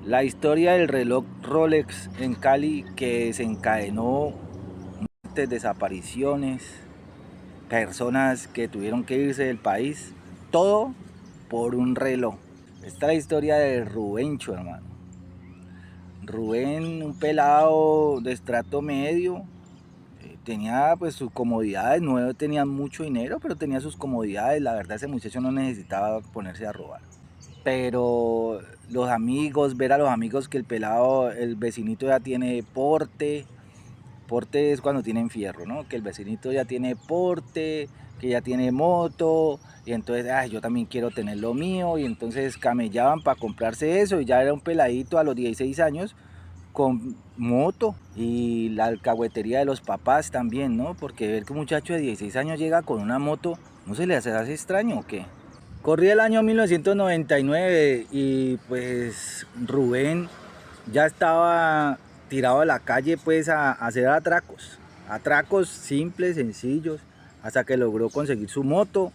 La historia del reloj Rolex en Cali que desencadenó muertes, desapariciones, personas que tuvieron que irse del país, todo por un reloj. Esta es la historia de Rubencho, hermano. Rubén, un pelado de estrato medio, tenía pues sus comodidades, no tenía mucho dinero, pero tenía sus comodidades. La verdad, ese muchacho no necesitaba ponerse a robar. Pero los amigos, ver a los amigos que el pelado, el vecinito ya tiene porte. Porte es cuando tienen fierro, ¿no? Que el vecinito ya tiene porte, que ya tiene moto, y entonces, yo también quiero tener lo mío, y entonces camellaban para comprarse eso, y ya era un peladito a los 16 años con moto, y la alcahuetería de los papás también, ¿no? Porque ver que un muchacho de 16 años llega con una moto, ¿no se le hace extraño o qué? Corría el año 1999 y pues Rubén ya estaba tirado a la calle pues a hacer atracos simples, sencillos, hasta que logró conseguir su moto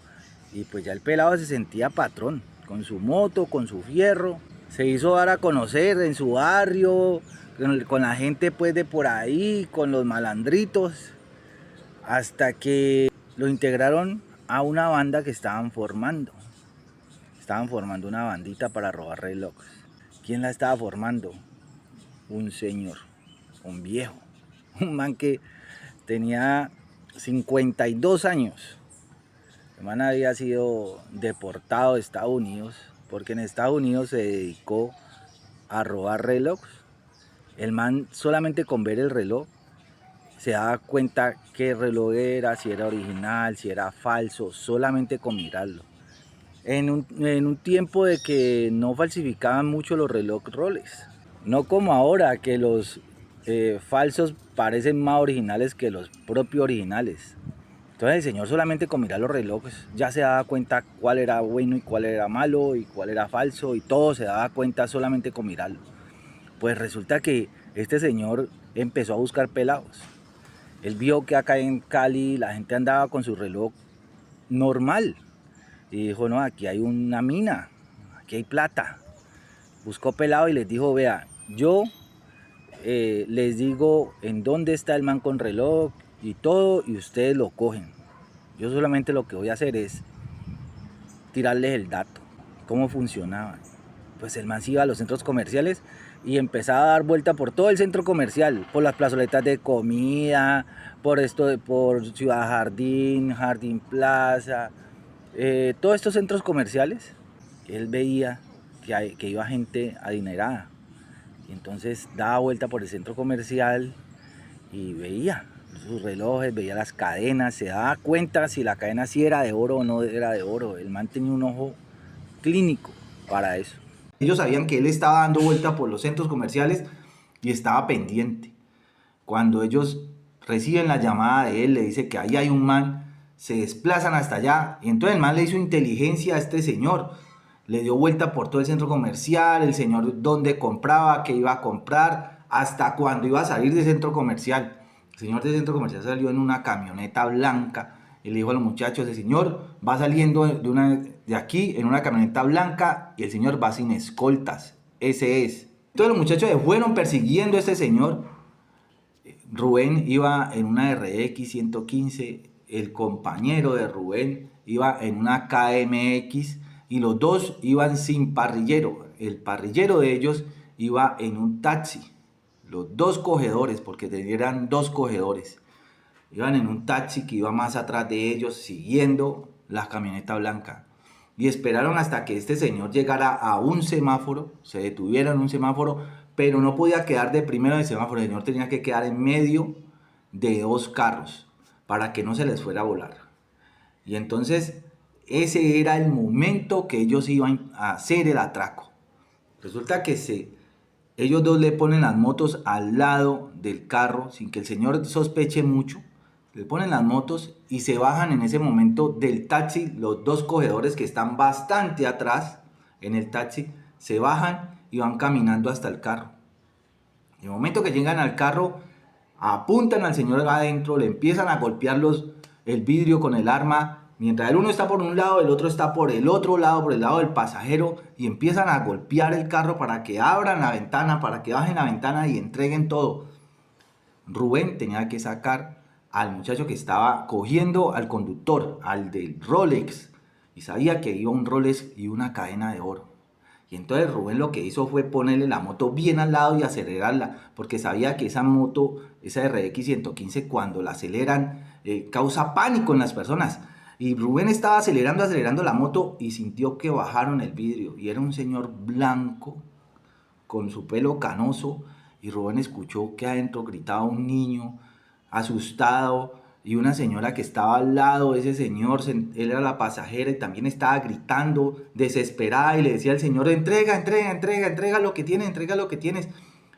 y pues ya el pelado se sentía patrón, con su moto, con su fierro, se hizo dar a conocer en su barrio, con la gente pues de por ahí, con los malandritos, hasta que lo integraron a una banda que estaban formando una bandita para robar relojes. ¿Quién la estaba formando? Un señor, un viejo, un man que tenía 52 años. El man había sido deportado de Estados Unidos porque en Estados Unidos se dedicó a robar relojes. El man solamente con ver el reloj se daba cuenta qué reloj era, si era original, si era falso, solamente con mirarlo. En un tiempo de que no falsificaban mucho los relojes Rolex. No como ahora, que los falsos parecen más originales que los propios originales. Entonces el señor solamente con mirar los relojes ya se daba cuenta cuál era bueno y cuál era malo y cuál era falso y todo se daba cuenta solamente con mirarlo. Pues resulta que este señor empezó a buscar pelados. Él vio que acá en Cali la gente andaba con su reloj normal y dijo, no, aquí hay una mina, aquí hay plata. Buscó pelado y les dijo, vea, yo les digo en dónde está el man con reloj y todo y ustedes lo cogen. Yo solamente lo que voy a hacer es tirarles el dato, cómo funcionaba. Pues el man se iba a los centros comerciales y empezaba a dar vuelta por todo el centro comercial, por las plazoletas de comida, por Ciudad Jardín, Jardín Plaza, todos estos centros comerciales. Él veía que iba gente adinerada. Y entonces daba vuelta por el centro comercial y veía sus relojes, veía las cadenas, se daba cuenta si la cadena sí era de oro o no era de oro. El man tenía un ojo clínico para eso. Ellos sabían que él estaba dando vuelta por los centros comerciales y estaba pendiente. Cuando ellos reciben la llamada de él, le dice que ahí hay un man, se desplazan hasta allá. Y entonces el man le hizo inteligencia a este señor. Le dio vuelta por todo el centro comercial, el señor dónde compraba, qué iba a comprar, hasta cuándo iba a salir del centro comercial. El señor del centro comercial salió en una camioneta blanca y le dijo a los muchachos, el señor va saliendo de aquí en una camioneta blanca y el señor va sin escoltas. Ese es. Entonces los muchachos se fueron persiguiendo a este señor. Rubén iba en una RX 115, el compañero de Rubén iba en una KMX y los dos iban sin parrillero. El parrillero de ellos iba en un taxi. Los dos cogedores, porque eran dos cogedores, iban en un taxi que iba más atrás de ellos siguiendo la camioneta blanca. Y esperaron hasta que este señor llegara a un semáforo, se detuvieron en un semáforo, pero no podía quedar de primero en el semáforo, el señor tenía que quedar en medio de dos carros para que no se les fuera a volar. Y entonces ese era el momento que ellos iban a hacer el atraco. Resulta que ellos dos le ponen las motos al lado del carro sin que el señor sospeche mucho. Le ponen las motos y se bajan en ese momento del taxi. Los dos cogedores que están bastante atrás en el taxi se bajan y van caminando hasta el carro. En el momento que llegan al carro, apuntan al señor adentro, le empiezan a golpear el vidrio con el arma Mientras el uno está por un lado, el otro está por el otro lado, por el lado del pasajero, y empiezan a golpear el carro para que abran la ventana, para que bajen la ventana y entreguen todo. Rubén tenía que sacar al muchacho que estaba cogiendo al conductor, al del Rolex, y sabía que iba un Rolex y una cadena de oro. Y entonces Rubén lo que hizo fue ponerle la moto bien al lado y acelerarla, porque sabía que esa moto, esa RX 115, cuando la aceleran, causa pánico en las personas. Y Rubén estaba acelerando la moto y sintió que bajaron el vidrio. Y era un señor blanco, con su pelo canoso. Y Rubén escuchó que adentro gritaba un niño, asustado. Y una señora que estaba al lado de ese señor, él era la pasajera y también estaba gritando, desesperada. Y le decía al señor, entrega lo que tienes, entrega lo que tienes.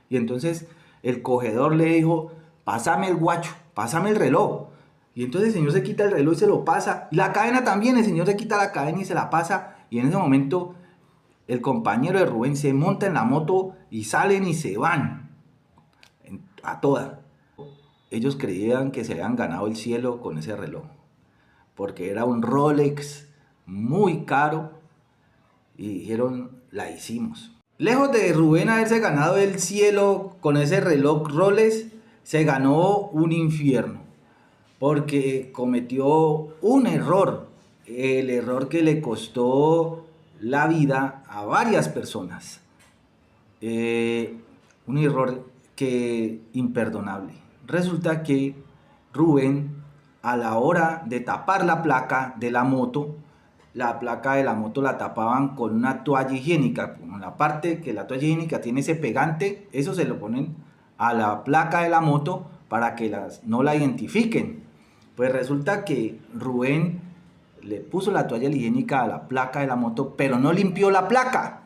Y entonces el cogedor le dijo, pásame el guacho, pásame el reloj. Y entonces el señor se quita el reloj y se lo pasa. Y la cadena también, el señor se quita la cadena y se la pasa. Y en ese momento el compañero de Rubén se monta en la moto y salen y se van a toda. Ellos creían que se habían ganado el cielo con ese reloj, porque era un Rolex muy caro y dijeron, la hicimos. Lejos de Rubén haberse ganado el cielo con ese reloj Rolex, se ganó un infierno, porque cometió un error, el error que le costó la vida a varias personas, un error imperdonable. Resulta que Rubén, a la hora de tapar la placa de la moto, la placa de la moto la tapaban con una toalla higiénica, con la parte que la toalla higiénica tiene ese pegante, eso se lo ponen a la placa de la moto para que no la identifiquen. Pues resulta que Rubén le puso la toalla higiénica a la placa de la moto, pero no limpió la placa,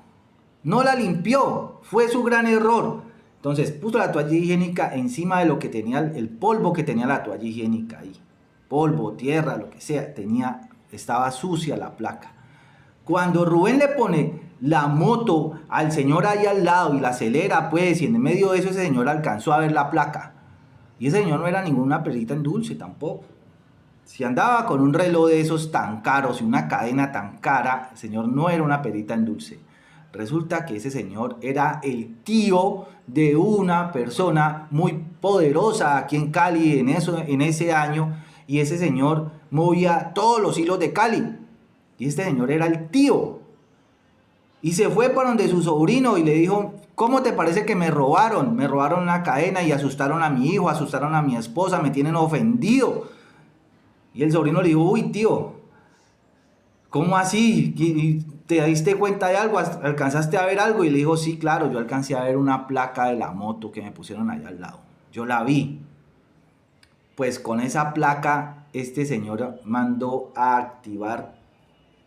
no la limpió, fue su gran error. Entonces puso la toalla higiénica encima de lo que tenía, el polvo que tenía la toalla higiénica ahí. Polvo, tierra, lo que sea, estaba sucia la placa. Cuando Rubén le pone la moto al señor ahí al lado y la acelera, pues, y en medio de eso ese señor alcanzó a ver la placa. Y ese señor no era ninguna perita en dulce tampoco. Si andaba con un reloj de esos tan caros y una cadena tan cara, el señor no era una perita en dulce. Resulta que ese señor era el tío de una persona muy poderosa aquí en Cali en ese año, y ese señor movía todos los hilos de Cali, y este señor era el tío. Y se fue para donde su sobrino y le dijo, ¿cómo te parece que me robaron? Me robaron una cadena y asustaron a mi hijo, asustaron a mi esposa, me tienen ofendido. Y el sobrino le dijo, uy tío, ¿cómo así? ¿Te diste cuenta de algo? ¿Alcanzaste a ver algo? Y le dijo, sí, claro, yo alcancé a ver una placa de la moto que me pusieron allá al lado. Yo la vi. Pues con esa placa, este señor mandó a activar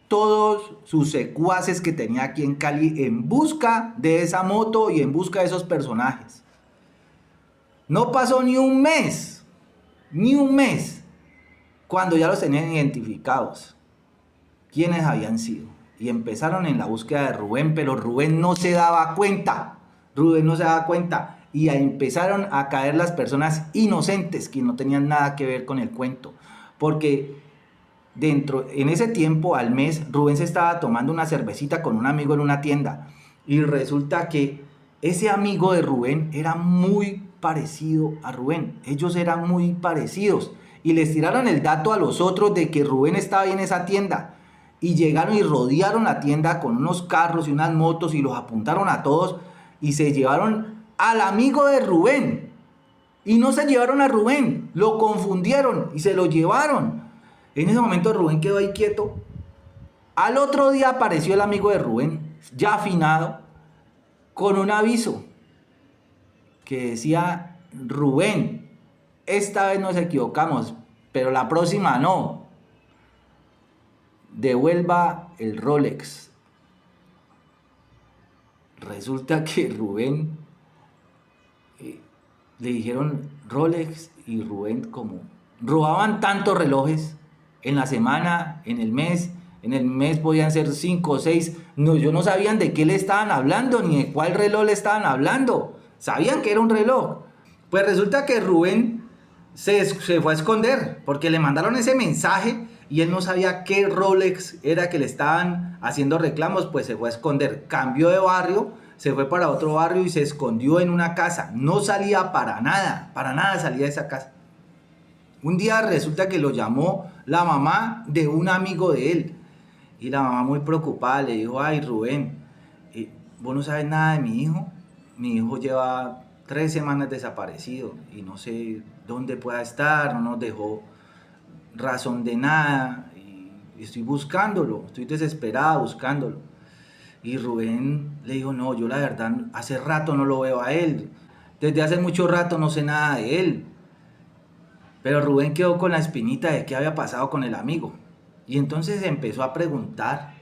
todos sus secuaces que tenía aquí en Cali en busca de esa moto y en busca de esos personajes. No pasó ni un mes, cuando ya los tenían identificados, quiénes habían sido. Y empezaron en la búsqueda de Rubén, pero Rubén no se daba cuenta. Y ahí empezaron a caer las personas inocentes que no tenían nada que ver con el cuento. Porque en ese tiempo, al mes, Rubén se estaba tomando una cervecita con un amigo en una tienda. Y resulta que ese amigo de Rubén era muy parecido a Rubén. Ellos eran muy parecidos. Y les tiraron el dato a los otros de que Rubén estaba ahí en esa tienda. Y llegaron y rodearon la tienda con unos carros y unas motos y los apuntaron a todos y se llevaron al amigo de Rubén. Y no se llevaron a Rubén, lo confundieron y se lo llevaron. En ese momento Rubén quedó ahí quieto. Al otro día apareció el amigo de Rubén, ya afinado, con un aviso que decía, Rubén, esta vez nos equivocamos, pero la próxima no. Devuelva el Rolex. Resulta que Rubén, le dijeron Rolex, y Rubén, como robaban tantos relojes en la semana, en el mes podían ser 5 o 6, no, ellos no sabían de qué le estaban hablando, ni de cuál reloj le estaban hablando, sabían que era un reloj. Pues resulta que Rubén se fue a esconder, porque le mandaron ese mensaje y él no sabía qué Rolex era que le estaban haciendo reclamos, pues se fue a esconder, cambió de barrio, se fue para otro barrio y se escondió en una casa, no salía para nada salía de esa casa. Un día resulta que lo llamó la mamá de un amigo de él, y la mamá muy preocupada le dijo: ay, Rubén, vos no sabes nada de mi hijo lleva 3 semanas desaparecido y no sé dónde pueda estar, no nos dejó razón de nada, y estoy buscándolo, estoy desesperada buscándolo. Y Rubén le dijo: no, yo la verdad hace rato no lo veo a él, desde hace mucho rato no sé nada de él. Pero Rubén quedó con la espinita de qué había pasado con el amigo, y entonces empezó a preguntar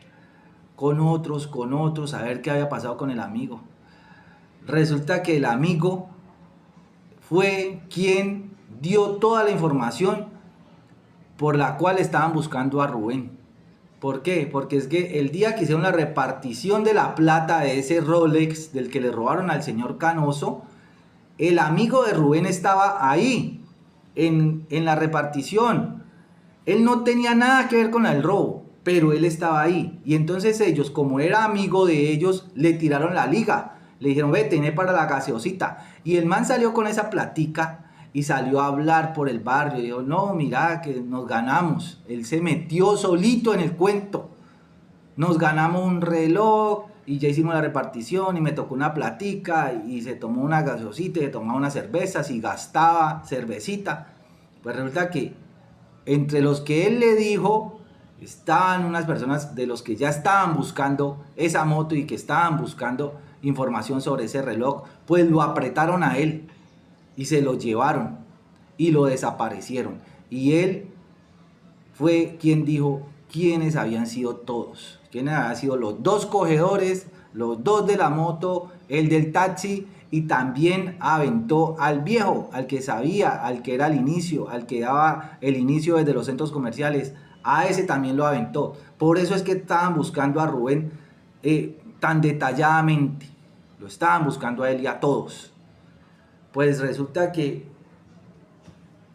con otros, a ver qué había pasado con el amigo. Resulta que el amigo fue quien dio toda la información por la cual estaban buscando a Rubén. ¿Por qué? Porque es que el día que hicieron la repartición de la plata de ese Rolex del que le robaron al señor Canoso, el amigo de Rubén estaba ahí, en la repartición. Él no tenía nada que ver con el robo, pero él estaba ahí. Y entonces ellos, como era amigo de ellos, le tiraron la liga. Le dijeron: ve, tené para la gaseosita. Y el man salió con esa platica y salió a hablar por el barrio. Y dijo: no, mira que nos ganamos. Él se metió solito en el cuento. Nos ganamos un reloj y ya hicimos la repartición y me tocó una platica y se tomó una gaseosita y se tomaba unas cervezas y gastaba cervecita. Pues resulta que entre los que él le dijo estaban unas personas de los que ya estaban buscando esa moto y que estaban buscando información sobre ese reloj, pues lo apretaron a él y se lo llevaron y lo desaparecieron. Y él fue quien dijo quiénes habían sido todos, quiénes habían sido los dos cogedores, los dos de la moto, el del taxi, y también aventó al viejo, al que sabía, al que era el inicio, al que daba el inicio desde los centros comerciales. A ese también lo aventó. Por eso es que estaban buscando a Rubén tan detalladamente. Lo estaban buscando a él y a todos. Pues resulta que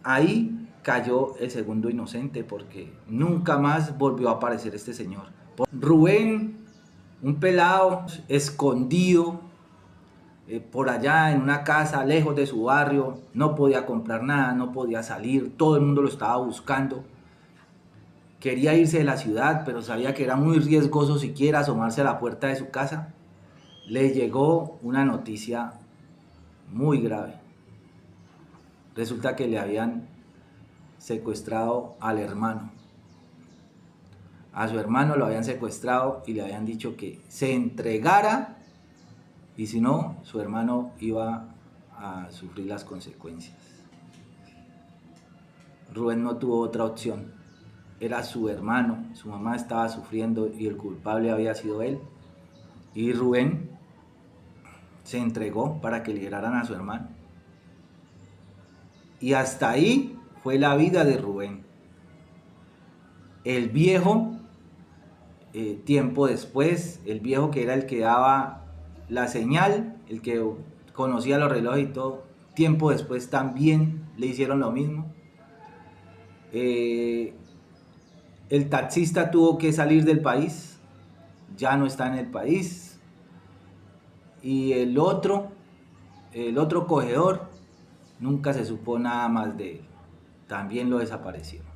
ahí cayó el segundo inocente, porque nunca más volvió a aparecer este señor. Rubén, un pelado escondido por allá en una casa lejos de su barrio, no podía comprar nada, no podía salir, todo el mundo lo estaba buscando. Quería irse de la ciudad, pero sabía que era muy riesgoso siquiera asomarse a la puerta de su casa. Le llegó una noticia muy grave. Resulta que le habían secuestrado al hermano. A su hermano lo habían secuestrado y le habían dicho que se entregara, y si no, su hermano iba a sufrir las consecuencias. Rubén no tuvo otra opción. Era su hermano, su mamá estaba sufriendo y el culpable había sido él. Y Rubén se entregó para que liberaran a su hermano. Y hasta ahí fue la vida de Rubén. El viejo, tiempo después, el viejo que era el que daba la señal, el que conocía los relojes y todo, tiempo después también le hicieron lo mismo. El taxista tuvo que salir del país, ya no está en el país. Y el otro cogedor, nunca se supo nada más de él, también lo desaparecieron.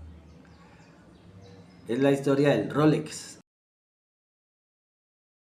Es la historia del Rolex.